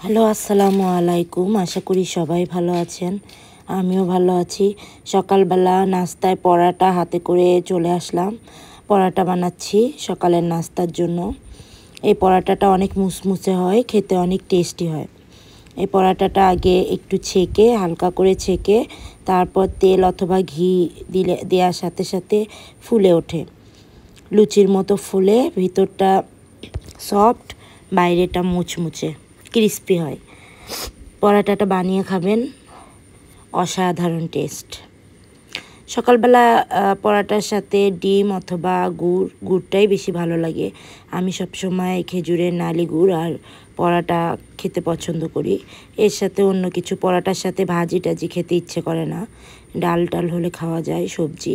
Hello, আসসালামু আলাইকুম। আশা করি সবাই ভালো আছেন। আমিও ভালো আছি। সকালবেলা নাস্তায় পরাটা হাতে করে চলে আসলাম। পরাটা বানাচ্ছি সকালের নাস্তার জন্য। এই পরাটাটা অনেক মুসমুসে হয়, খেতে অনেক টেস্টি হয়। এই পরাটাটা আগে একটু ছেঁকে, হালকা করে ছেঁকে, তারপর তেল অথবা ঘি দেওয়ার সাথে সাথে ফুলে ওঠে। লুচির মতো ফুলে ভিতরটা সফট, বাইরেটা মুচমুচে ক্রিস্পি হয়। পরাটাটা বানিয়ে খাবেন, অসাধারণ টেস্ট। সকালবেলা পরাটার সাথে ডিম অথবা গুড়টাই বেশি ভালো লাগে। আমি সবসময় খেজুরের নালি গুড় আর পরাটা খেতে পছন্দ করি। এর সাথে অন্য কিছু পরাটার সাথে ভাজি টাজি খেতে ইচ্ছে করে না। ডাল টাল হলে খাওয়া যায়, সবজি,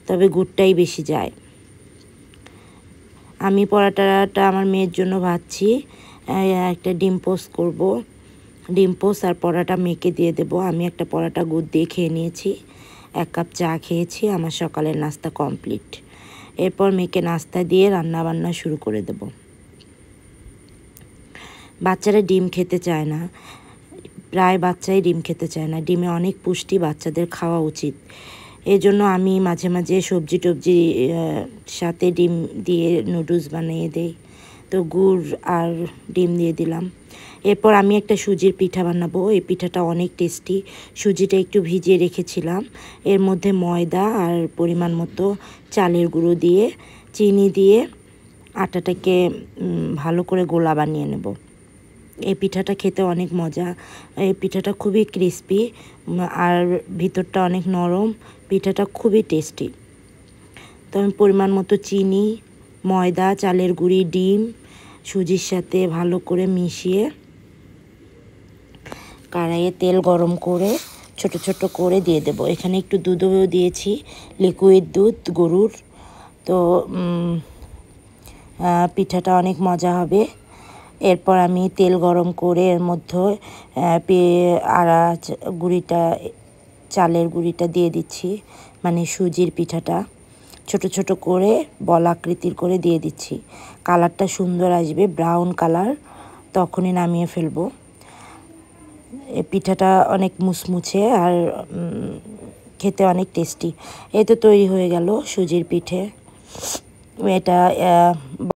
তবে গুড়টাই বেশি যায়। আমি পরাটাটা আমার মেয়ের জন্য ভাজছি। একটা ডিম পোস্ট করব। ডিম পোস্ট আর পরাটা মেখে দিয়ে দেব। আমি একটা পরাটা গুড় দিয়ে খেয়ে নিয়েছি, 1 কাপ চা খেয়েছি। আমার সকালের নাস্তা কমপ্লিট। এরপর মেয়েকে নাস্তা দিয়ে রান্নাবান্না শুরু করে দেব। বাচ্চারা ডিম খেতে চায় না, প্রায় বাচ্চাই ডিম খেতে চায় না। ডিমে অনেক পুষ্টি, বাচ্চাদের খাওয়া উচিত। এজন্য আমি মাঝে মাঝে সবজি টবজি সাথে ডিম দিয়ে নুডলস বানিয়ে দেই। তো গুড় আর ডিম দিয়ে দিলাম। এরপর আমি একটা সুজির পিঠা বানাবো। এই পিঠাটা অনেক টেস্টি। সুজিটা একটু ভিজিয়ে রেখেছিলাম। এর মধ্যে ময়দা আর পরিমাণ মতো চালের গুঁড়ো দিয়ে, চিনি দিয়ে আটাটাকে ভালো করে গোলা বানিয়ে নেব। এই পিঠাটা খেতে অনেক মজা। এই পিঠাটা খুবই ক্রিস্পি আর ভিতরটা অনেক নরম। পিঠাটা খুবই টেস্টি। তো আমি পরিমাণ মতো চিনি, ময়দা, চালের গুঁড়ি, ডিম সুজির সাথে ভালো করে মিশিয়ে কড়াইয়ে তেল গরম করে ছোট ছোট করে দিয়ে দেব। এখানে একটু দুধও দিয়েছি, লিকুইড দুধ গরুর। তো পিঠাটা অনেক মজা হবে। এরপর আমি তেল গরম করে এর মধ্যে চালের গুঁড়িটা দিয়ে দিচ্ছি, মানে সুজির পিঠাটা ছোট ছোট করে বল আকৃতির করে দিয়ে দিচ্ছি। কালারটা সুন্দর আসবে, ব্রাউন কালার, তখনই নামিয়ে ফেলবো। এই পিঠাটা অনেক মুচমুচে আর খেতে অনেক টেস্টি। এই তো তৈরি হয়ে গেল সুজির পিঠে। এটা